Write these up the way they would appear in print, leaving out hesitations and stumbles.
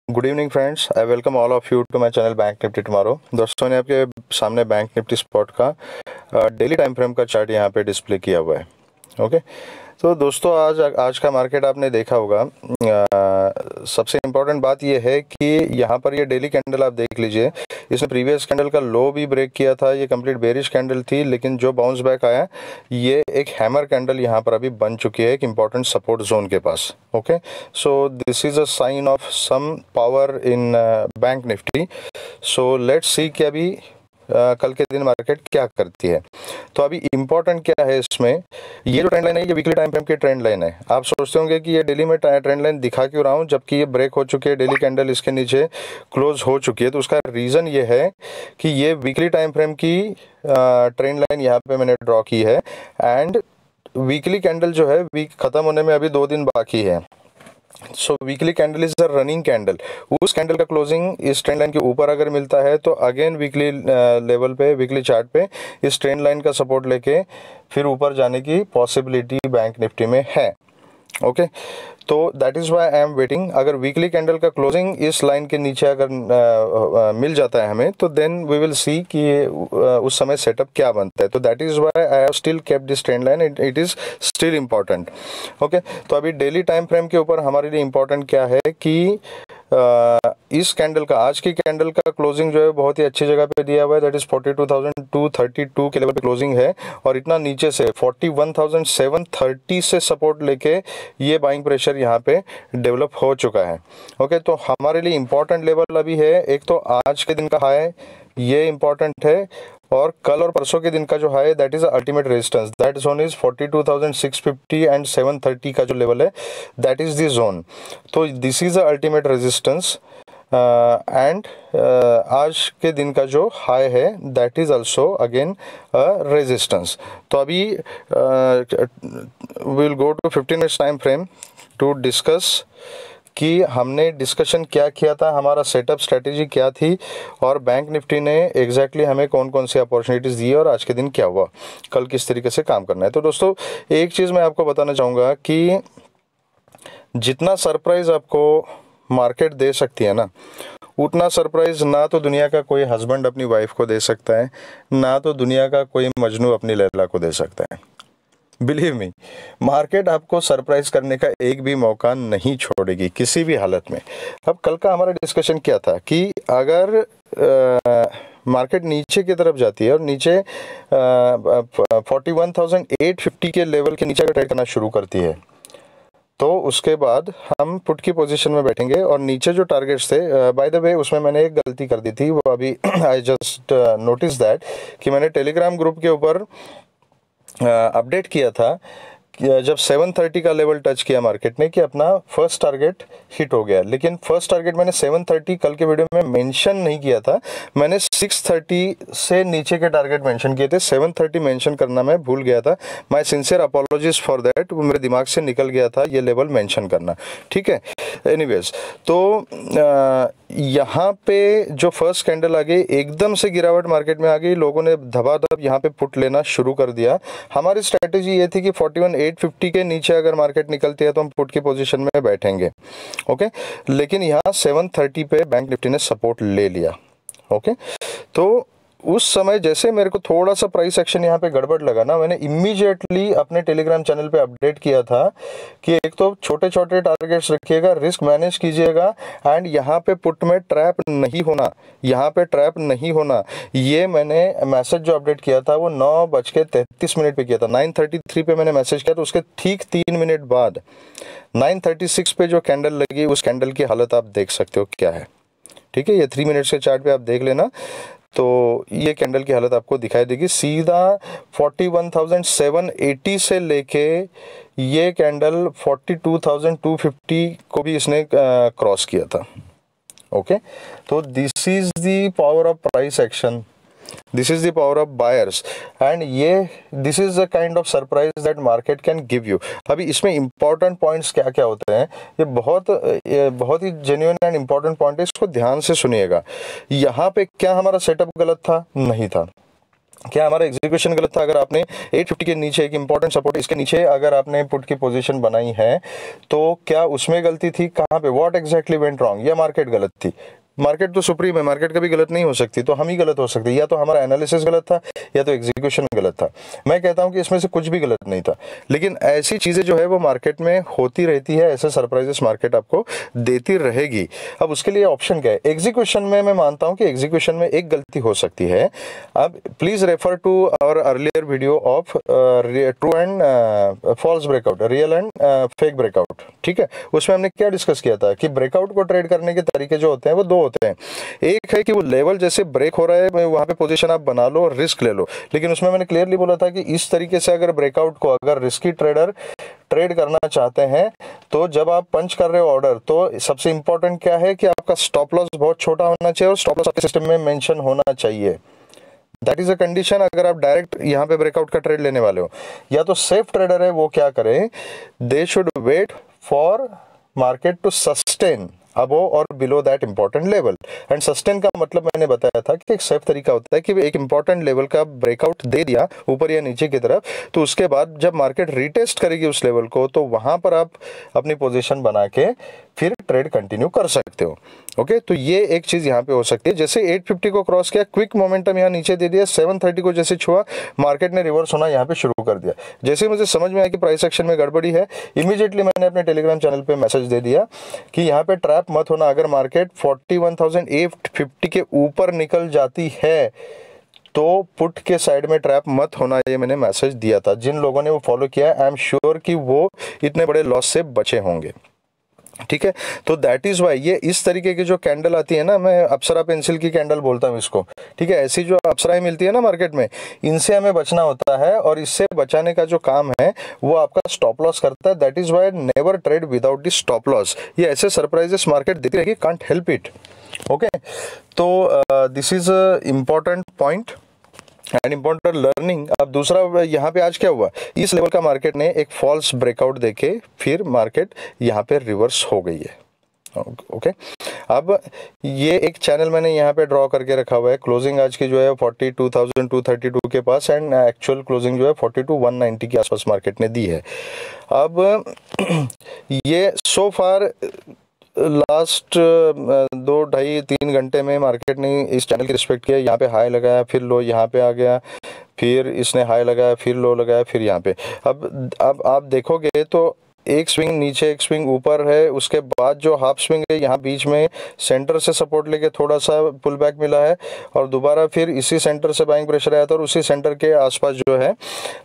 Good evening friends, I welcome all of you to my channel bank Nifty tomorrow. दोस्तों ने आपके सामने bank Nifty spot का daily time frame का chart यहाँ पे डिस्प्ले किया हुआ है। ओके, तो दोस्तों आज का मार्केट आपने देखा होगा। सबसे इम्पोर्टेंट बात यह है कि यहाँ पर ये डेली कैंडल आप देख लीजिए, इसने प्रीवियस कैंडल का लो भी ब्रेक किया था। ये कंप्लीट बेरिश कैंडल थी, लेकिन जो बाउंस बैक आया ये एक हैमर कैंडल यहाँ पर अभी बन चुकी है एक इम्पॉर्टेंट सपोर्ट जोन के पास। Okay, so this is a sign of some power in bank Nifty. So let's see कि अभी कल के दिन मार्केट क्या करती है। तो अभी इम्पोर्टेंट क्या है इसमें, ये जो ट्रेंड लाइन है ये वीकली टाइम फ्रेम की ट्रेंड लाइन है। आप सोचते होंगे कि ये डेली में ट्रेंड लाइन दिखा क्यों रहा हूँ जबकि ये ब्रेक हो चुकी है, डेली कैंडल इसके नीचे क्लोज हो चुकी है। तो उसका रीज़न ये है कि ये वीकली टाइम फ्रेम की ट्रेंड लाइन यहाँ पे मैंने ड्रॉ की है एंड वीकली कैंडल जो है वीक ख़त्म होने में अभी 2 दिन बाकी है। सो weekly candle is a running candle. उस कैंडल का क्लोजिंग इस ट्रेंड लाइन के ऊपर अगर मिलता है तो अगेन वीकली लेवल पे, वीकली चार्ट पे इस ट्रेंड लाइन का सपोर्ट लेके फिर ऊपर जाने की पॉसिबिलिटी बैंक निफ्टी में है। ओके, तो that is why I am waiting. अगर वीकली कैंडल का क्लोजिंग इस लाइन के नीचे अगर मिल जाता है हमें तो देन वी विल सी कि उस समय सेटअप क्या बनता है। तो that is why I have still kept this trend line, it is still important. Okay, तो अभी डेली टाइम फ्रेम के ऊपर हमारे लिए इम्पॉर्टेंट क्या है कि इस कैंडल का, आज की कैंडल का क्लोजिंग जो है बहुत ही अच्छी जगह पे दिया हुआ है। दैट इज 42,232 के लेवल पे क्लोजिंग है और इतना नीचे से 41,730 से सपोर्ट लेके ये बाइंग प्रेशर यहाँ पे डेवलप हो चुका है। ओके, तो हमारे लिए इम्पोर्टेंट लेवल अभी है, एक तो आज के दिन का हाई ये इम्पॉर्टेंट है और कल और परसों के दिन का जो high that is ultimate resistance, that zone is 42,650 and 730 का जो लेवल है दैट इज द जोन। तो this is a ultimate resistance and आज के दिन का जो हाई है that is also again resistance. तो अभी will go to 15 minutes time frame to discuss कि हमने डिस्कशन क्या किया था, हमारा सेटअप स्ट्रेटेजी क्या थी और बैंक निफ्टी ने एग्जैक्टली हमें कौन कौन सी अपॉर्चुनिटीज़ दी और आज के दिन क्या हुआ, कल किस तरीके से काम करना है। तो दोस्तों एक चीज़ मैं आपको बताना चाहूँगा कि जितना सरप्राइज़ आपको मार्केट दे सकती है ना, उतना सरप्राइज़ ना तो दुनिया का कोई हस्बैंड अपनी वाइफ को दे सकता है, ना तो दुनिया का कोई मजनू अपनी लैला को दे सकता है। बिलीव मी, मार्केट आपको सरप्राइज करने का एक भी मौका नहीं छोड़ेगी किसी भी हालत में। अब कल का हमारा डिस्कशन क्या था कि अगर मार्केट नीचे की तरफ जाती है और नीचे 41,850 के लेवल के नीचे अगर ट्रेड करना शुरू करती है तो उसके बाद हम पुट की पोजीशन में बैठेंगे और नीचे जो टारगेट्स थे, बाय द वे उसमें मैंने एक गलती कर दी थी, वो अभी आई जस्ट नोटिस दैट कि मैंने टेलीग्राम ग्रुप के ऊपर अपडेट किया था कि जब 730 का लेवल टच किया मार्केट ने कि अपना फर्स्ट टारगेट हिट हो गया, लेकिन फर्स्ट टारगेट मैंने 730 कल के वीडियो में मेंशन नहीं किया था, मैंने 630 से नीचे के टारगेट मेंशन किए थे। 730 मेंशन करना मैं भूल गया था, my sincere apologies for that, वो मेरे दिमाग से निकल गया था ये लेवल मेंशन करना। ठीक है, एनीवेज, तो यहाँ पे जो फर्स्ट कैंडल आ गई एकदम से गिरावट मार्केट में आ गई, लोगों ने धबाधब यहाँ पे पुट लेना शुरू कर दिया। हमारी स्ट्रैटेजी ये थी कि 41,850 के नीचे अगर मार्केट निकलती है तो हम पुट की पोजीशन में बैठेंगे। ओके, लेकिन यहाँ 730 पे बैंक निफ्टी ने सपोर्ट ले लिया। ओके, तो उस समय जैसे मेरे को थोड़ा सा प्राइस एक्शन यहाँ पे गड़बड़ लगा ना, मैंने इमीडिएटली अपने टेलीग्राम चैनल पे अपडेट किया था कि एक तो छोटे छोटे टारगेट्स रखिएगा, रिस्क मैनेज कीजिएगा एंड यहाँ पे पुट में ट्रैप नहीं होना, यहाँ पे ट्रैप नहीं होना। ये मैंने मैसेज जो अपडेट किया था वो 9:33 पे किया था। 9:33 पे मैंने मैसेज किया, तो उसके ठीक 3 मिनट बाद 9:36 पे जो कैंडल लगी उस कैंडल की हालत आप देख सकते हो क्या है। ठीक है, ये 3 मिनट्स के चार्ट पे आप देख लेना, तो ये कैंडल की हालत आपको दिखाई देगी। सीधा 41,780 से लेके ये कैंडल 42,250 को भी इसने क्रॉस किया था। ओके, तो this is the power of price action, this is the power of buyers and this is the kind of surprise that market can give you. अभी इसमें इंपॉर्टेंट पॉइंट्स क्या क्या होते हैं, ये बहुत ही जेन्युइन एंड इंपॉर्टेंट पॉइंट है, इसको ध्यान से सुनिएगा। यहाँ पे क्या हमारा सेटअप गलत था? नहीं था। क्या हमारा एग्जीक्यूशन गलत था? अगर आपने 850 के नीचे एक इंपॉर्टेंट सपोर्ट इसके नीचे अगर आपने पुट की पोजीशन बनाई है तो क्या उसमें गलती थी? कहाँ पे? What exactly went wrong? या मार्केट गलत थी? मार्केट तो सुप्रीम है, मार्केट कभी गलत नहीं हो सकती, तो हम ही गलत हो सकते, या तो हमारा एनालिसिस गलत था या तो एग्जीक्यूशन गलत था। मैं कहता हूं कि इसमें से कुछ भी गलत नहीं था, लेकिन ऐसी चीज़ें जो है वो मार्केट में होती रहती है, ऐसे सरप्राइजेस मार्केट आपको देती रहेगी। अब उसके लिए ऑप्शन क्या है? एग्जीक्यूशन में मैं मानता हूं कि एग्जीक्यूशन में एक गलती हो सकती है। अब please refer to our earlier video of true and false breakout, real and fake breakout, ठीक है? उसमें हमने क्या डिस्कस किया था कि ब्रेकआउट को ट्रेड करने के तरीके जो होते हैं वो दो होते हैं। एक है कि वो लेवल जैसे ब्रेक हो रहा है वहां पे पोजीशन आप बना लो, रिस्क ले लो, लेकिन उसमें मैंने क्लियरली बोला था कि इस तरीके से अगर ब्रेकआउट को अगर रिस्की ट्रेडर ट्रेड करना चाहते हैं तो जब आप पंच कर रहे हो ऑर्डर, तो सबसे इंपॉर्टेंट क्या है कि आपका स्टॉप लॉस बहुत छोटा होना चाहिए और स्टॉप लॉस आपके सिस्टम में मेंशन होना चाहिए। दैट इज अ कंडीशन अगर आप डायरेक्ट यहाँ पे ब्रेकआउट का ट्रेड लेने वाले हो। या तो सेफ ट्रेडर है वो क्या करें, they should wait for market to sustain above और below that important level. And sustain का मतलब मैंने बताया था कि एक सेफ तरीका होता है कि एक इंपॉर्टेंट लेवल का ब्रेकआउट दे दिया ऊपर या नीचे की तरफ, तो उसके बाद जब मार्केट रीटेस्ट करेगी उस लेवल को तो वहां पर आप अपनी पोजीशन बना के फिर ट्रेड कंटिन्यू कर सकते हो। ओके, तो ये एक चीज यहाँ पे हो सकती है। जैसे 850 को क्रॉस किया, क्विक मोमेंटम यहाँ नीचे दे दिया, 730 को जैसे छुआ, मार्केट ने रिवर्स होना यहाँ पे शुरू कर दिया। जैसे मुझे समझ में आया कि प्राइस एक्शन में गड़बड़ी है, इमीडिएटली मैंने अपने टेलीग्राम चैनल पे मैसेज दे दिया कि यहाँ पे ट्रैप मत होना। अगर मार्केट 41,850 के ऊपर निकल जाती है तो पुट के साइड में ट्रैप मत होना, ये मैंने मैसेज दिया था। जिन लोगों ने वो फॉलो किया, आई एम श्योर कि वो इतने बड़े लॉस से बचे होंगे, ठीक है? तो दैट इज वाई ये इस तरीके की जो कैंडल आती है ना, मैं अप्सरा पेंसिल की कैंडल बोलता हूँ इसको, ठीक है? ऐसी जो अप्सराएं मिलती है ना मार्केट में, इनसे हमें बचना होता है और इससे बचाने का जो काम है वो आपका स्टॉप लॉस करता है। That is why never trade without the stop loss. ये ऐसे सरप्राइजेस मार्केट देती रहेगी, कांट हेल्प इट। ओके, तो this is a important point and important learning. अब दूसरा यहाँ पे आज क्या हुआ, इस लेवल का मार्केट ने एक फॉल्स ब्रेकआउट देके फिर मार्केट यहाँ पे रिवर्स हो गई है। ओके, अब ये एक चैनल मैंने यहाँ पे ड्रॉ करके रखा हुआ है। क्लोजिंग आज की जो है 42,232 के पास एंड एक्चुअल क्लोजिंग जो है 42,190 के आसपास मार्केट ने दी है। अब ये सो फार लास्ट 2-2.5-3 घंटे में मार्केट ने इस चैनल की रिस्पेक्ट किया। यहाँ पे हाई लगाया, फिर लो यहाँ पे आ गया, फिर इसने हाई लगाया, फिर लो लगाया, फिर यहाँ पे। अब आप देखोगे तो एक स्विंग नीचे एक स्विंग ऊपर है, उसके बाद जो हाफ स्विंग है यहाँ बीच में सेंटर से सपोर्ट लेके थोड़ा सा पुल बैक मिला है और दोबारा फिर इसी सेंटर से बाइंग प्रेशर आया था और उसी सेंटर के आसपास जो है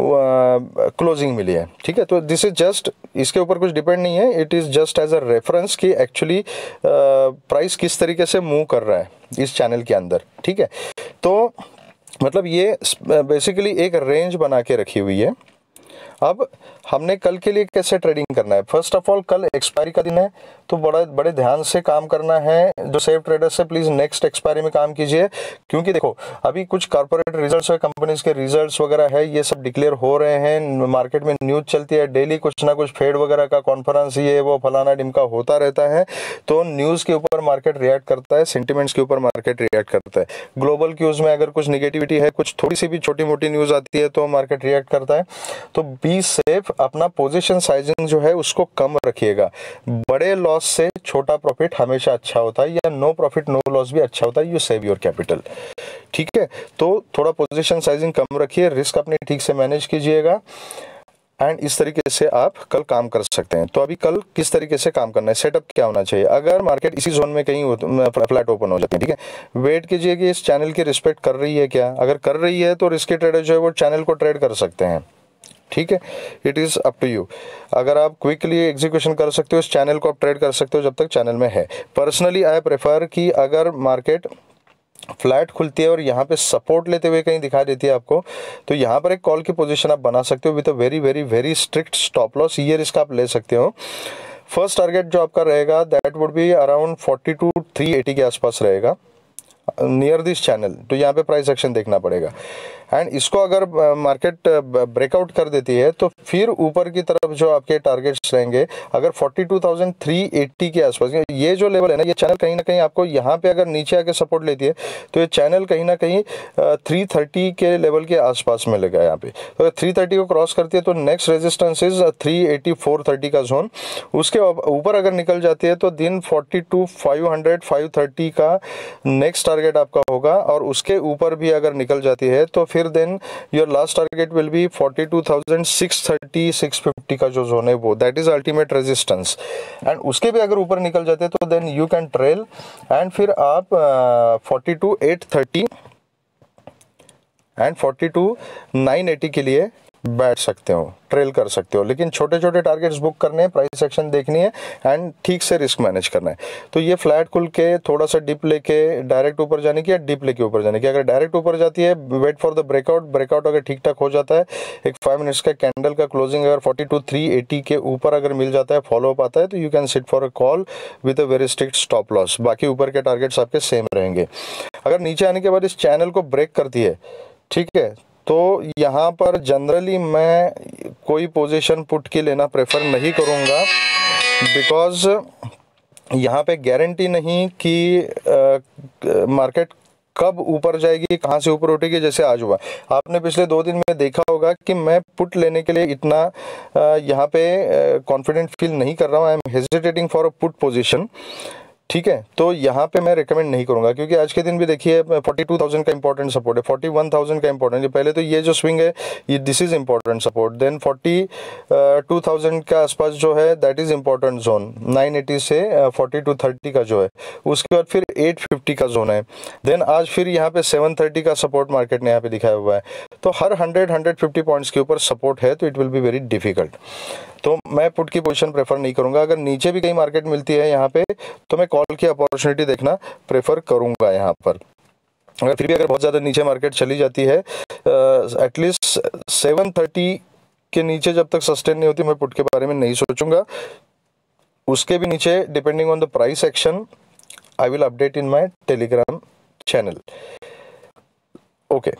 क्लोजिंग मिली है, ठीक है? तो दिस इज जस्ट, इसके ऊपर कुछ डिपेंड नहीं है, it is just as a reference कि एक्चुअली प्राइस किस तरीके से मूव कर रहा है इस चैनल के अंदर, ठीक है? तो मतलब ये बेसिकली एक रेंज बना के रखी हुई है। अब हमने कल के लिए कैसे ट्रेडिंग करना है? फर्स्ट ऑफ ऑल कल एक्सपायरी का दिन है, तो बड़े ध्यान से काम करना है। जो सेफ ट्रेडर्स से प्लीज नेक्स्ट एक्सपायरी में काम कीजिए, क्योंकि देखो अभी कुछ कॉर्पोरेट रिजल्ट्स है, कंपनीज के रिजल्ट्स वगैरह है, ये सब डिक्लेयर हो रहे हैं। मार्केट में न्यूज चलती है डेली, कुछ ना कुछ फेड वगैरह का कॉन्फ्रेंस, ये वो फलाना डिमका होता रहता है। तो न्यूज के ऊपर मार्केट रिएक्ट करता है, सेंटिमेंट्स के ऊपर मार्केट रिएक्ट करता है। ग्लोबल क्यूज में अगर कुछ निगेटिविटी है, कुछ थोड़ी सी भी छोटी मोटी न्यूज आती है तो मार्केट रिएक्ट करता है। तो बी सेफ, अपना पोजीशन साइजिंग जो है उसको कम रखिएगा। बड़े लॉस से छोटा प्रॉफिट हमेशा अच्छा होता है, या नो प्रॉफिट नो लॉस भी अच्छा होता है। यू सेव योर कैपिटल, ठीक है? तो थोड़ा पोजीशन साइजिंग कम रखिए, रिस्क अपने ठीक से मैनेज कीजिएगा एंड इस तरीके से आप कल काम कर सकते हैं। तो अभी कल किस तरीके से काम करना है, सेटअप क्या होना चाहिए? अगर मार्केट इसी जोन में कहीं फ्लैट ओपन हो जाती है, ठीक है, वेट कीजिए कि इस चैनल की रिस्पेक्ट कर रही है क्या। अगर कर रही है तो रिस्की ट्रेडर जो है वो चैनल को ट्रेड कर सकते हैं, ठीक है? It is up to you. अगर आप क्विकली एग्जीक्यूशन कर सकते हो इस चैनल को, आप ट्रेड कर सकते हो जब तक चैनल में है। पर्सनली आई प्रेफर कि अगर मार्केट फ्लैट खुलती है और यहाँ पे सपोर्ट लेते हुए कहीं दिखा देती है आपको, तो यहाँ पर एक कॉल की पोजीशन आप बना सकते हो with a very very very strict stop loss. ये रिस्क आप ले सकते हो। फर्स्ट टारगेट जो आपका रहेगा दैट वुड बी अराउंड 42,380 के आसपास रहेगा, नियर दिस चैनल। तो यहाँ पे प्राइस एक्शन देखना पड़ेगा। एंड इसको अगर मार्केट ब्रेकआउट कर देती है तो फिर ऊपर की तरफ जो आपके टारगेट्स रहेंगे, अगर 42,380 के आसपास, ये जो लेवल है ना, ये चैनल कहीं ना कहीं आपको यहाँ पे अगर नीचे आके सपोर्ट लेती है तो ये चैनल कहीं ना कहीं 330 के लेवल के आसपास मिलेगा यहाँ पे। तो अगर 330 को क्रॉस करती है तो नेक्स्ट रेजिस्टेंस इज 380 430 का जोन। उसके ऊपर अगर निकल जाती है तो दिन 42,500 530 का नेक्स्ट टारगेट आपका होगा, और उसके ऊपर भी अगर निकल जाती है तो फिर then your last target will be 42,630 650 का जो जोन है वो, that is ultimate resistance. And उसके भी अगर ऊपर निकल जाते हैं तो then you can trail, and फिर आप 42,830 एंड 42,980 के लिए बैठ सकते हो, ट्रेल कर सकते हो। लेकिन छोटे छोटे टारगेट्स बुक करने हैं, प्राइस एक्शन देखनी है एंड ठीक से रिस्क मैनेज करना है। तो ये फ्लैट खुल के थोड़ा सा डिप लेके डायरेक्ट ऊपर जाने की या डिप लेके ऊपर जाने की, अगर डायरेक्ट ऊपर जाती है वेट फॉर द ब्रेकआउट अगर ठीक ठाक हो जाता है, एक 5 मिनट्स का कैंडल का क्लोजिंग अगर 42,380 के ऊपर अगर मिल जाता है, फॉलो अप आता है, तो you can sit for a call with a very strict stop loss. बाकी ऊपर के टारगेट्स आपके सेम रहेंगे। अगर नीचे आने के बाद इस चैनल को ब्रेक करती है, ठीक है, तो यहाँ पर जनरली मैं कोई पोजीशन पुट की लेना प्रेफर नहीं करूँगा, बिकॉज यहाँ पे गारंटी नहीं कि मार्केट कब ऊपर जाएगी, कहाँ से ऊपर उठेगी। जैसे आज हुआ, आपने पिछले 2 दिन में देखा होगा कि मैं पुट लेने के लिए इतना यहाँ पे कॉन्फिडेंट फील नहीं कर रहा हूँ। I am hesitating for a put position, ठीक है। तो यहाँ पे मैं रिकमेंड नहीं करूंगा, क्योंकि आज के दिन भी देखिए 42,000 का इंपॉर्टेंट सपोर्ट है, 41,000 का इंपॉर्टेंट है। पहले तो ये जो स्विंग है ये this is important support, then 42,000 का आसपास जो है दैट इज इंपॉर्टेंट जोन, 980 से 4230 का जो है। उसके बाद फिर 850 का जोन है, देन आज फिर यहाँ पे 730 का सपोर्ट मार्केट ने यहाँ पे दिखाया हुआ है। तो हर 100-150 पॉइंट्स के ऊपर सपोर्ट है, तो it will be very difficult. तो मैं पुट की पोजीशन प्रेफर नहीं करूंगा। अगर नीचे भी कहीं मार्केट मिलती है यहाँ पे तो मैं कॉल की अपॉर्चुनिटी देखना प्रेफर करूंगा यहाँ पर। अगर फिर भी अगर बहुत ज़्यादा नीचे मार्केट चली जाती है, एटलीस्ट 730 के नीचे जब तक सस्टेन नहीं होती, मैं पुट के बारे में नहीं सोचूंगा। उसके भी नीचे depending on the price action I will update in my Telegram channel. Okay,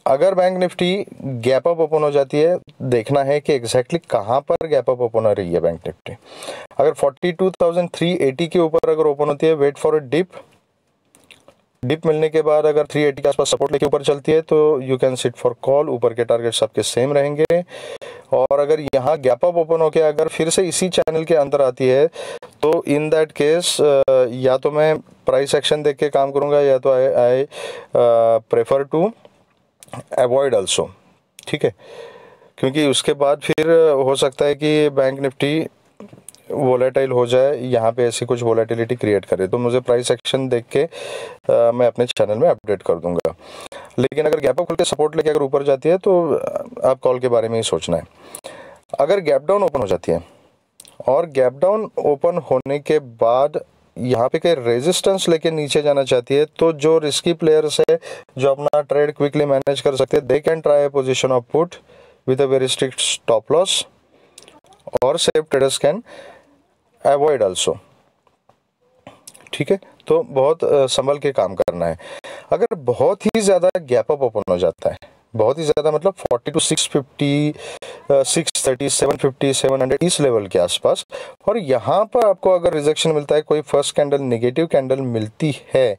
अगर bank Nifty gap up open हो जाती है, देखना है कि एग्जैक्टली कहाँ पर गैप अप ओपन हो रही है बैंक निफ्टी। अगर 42,380 के ऊपर अगर ओपन होती है, वेट फॉर अ डिप मिलने के बाद अगर 380 के आसपास सपोर्ट लेके ऊपर चलती है तो you can sit for call, ऊपर के टारगेट्स आपके सेम रहेंगे। और अगर यहाँ गैप अप ओपन होके अगर फिर से इसी चैनल के अंदर आती है तो इन दैट केस या तो मैं प्राइस एक्शन देख के काम करूँगा, या तो I prefer to avoid also, ठीक है। क्योंकि उसके बाद फिर हो सकता है कि बैंक निफ्टी वोलेटाइल हो जाए, यहाँ पे ऐसी कुछ वोलेटिलिटी क्रिएट करे, तो मुझे प्राइस एक्शन देख के मैं अपने चैनल में अपडेट कर दूंगा। लेकिन अगर गैप अप खुल के सपोर्ट लेके अगर ऊपर जाती है तो आप कॉल के बारे में ही सोचना है। अगर गैप डाउन ओपन हो जाती है, और गैप डाउन ओपन होने के बाद यहाँ पे कहीं रेजिस्टेंस लेके नीचे जाना चाहती है, तो जो रिस्की प्लेयर्स है जो अपना ट्रेड क्विकली मैनेज कर सकते हैं, they can try a position of put with a very strict stop loss, और safe traders can avoid also, ठीक है। तो बहुत संभल के काम करना है। अगर बहुत ही ज़्यादा गैप अप ओपन हो जाता है, बहुत ही ज़्यादा मतलब 42 650 630 750 700 इस लेवल के आसपास, और यहाँ पर आपको अगर रिजेक्शन मिलता है, कोई फर्स्ट कैंडल नेगेटिव कैंडल मिलती है,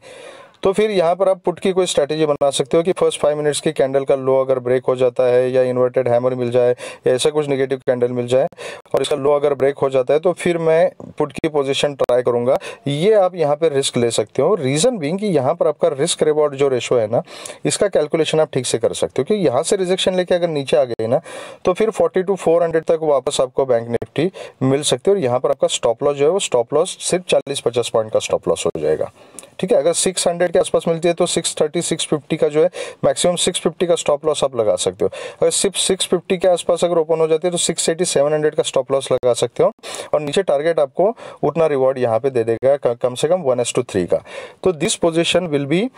तो फिर यहाँ पर आप पुट की कोई स्ट्रैटेजी बना सकते हो कि फर्स्ट 5 मिनट्स की कैंडल का लो अगर ब्रेक हो जाता है, या इन्वर्टेड हैमर मिल जाए, या ऐसा कुछ नेगेटिव कैंडल मिल जाए और इसका लो अगर ब्रेक हो जाता है, तो फिर मैं पुट की पोजीशन ट्राई करूंगा। ये आप यहाँ पे रिस्क ले सकते हो, रीज़न बीइंग कि यहाँ पर आपका रिस्क रिवॉर्ड जो रेशो है ना, इसका कैलकुलेशन आप ठीक से कर सकते हो। क्योंकि यहाँ से रिजेक्शन लेके अगर नीचे आ गई ना, तो फिर 42,400 तक वापस आपको बैंक निफ्टी मिल सकती है, और यहाँ पर आपका स्टॉप लॉस जो है वो स्टॉप लॉस सिर्फ 40-50 पॉइंट का स्टॉप लॉस हो जाएगा, ठीक है। अगर 600 के आसपास मिलती है तो 630 650 का जो है मैक्सिमम 650 का स्टॉप लॉस आप लगा सकते हो। अगर सिर्फ 650 के आसपास अगर ओपन हो जाती है तो 680 700 का स्टॉप लॉस लगा सकते हो, और नीचे टारगेट आपको उतना रिवॉर्ड यहाँ पे दे देगा, कम से कम 1:3 का। तो this position will be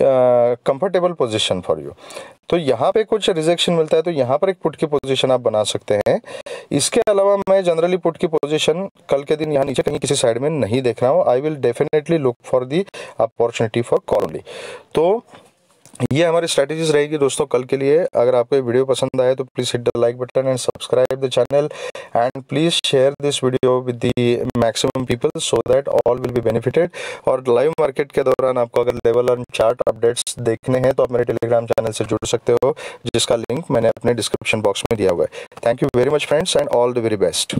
comfortable position for you. तो यहाँ पे कुछ रिजेक्शन मिलता है तो यहाँ पर एक पुट की पोजीशन आप बना सकते हैं। इसके अलावा मैं जनरली पुट की पोजीशन कल के दिन यहाँ नीचे कहीं किसी साइड में नहीं देख रहा हूँ। I will definitely look for the opportunity for call only. तो ये हमारी स्ट्रैटेजीज रहेगी दोस्तों कल के लिए। अगर आपको ये वीडियो पसंद आए तो please hit the like button and subscribe the channel and please share this video with the maximum people so that all will be benefited. और लाइव मार्केट के दौरान आपको अगर लेवल और चार्ट अपडेट्स देखने हैं तो आप मेरे टेलीग्राम चैनल से जुड़ सकते हो, जिसका लिंक मैंने अपने डिस्क्रिप्शन बॉक्स में दिया हुआ है। Thank you very much friends and all the very best.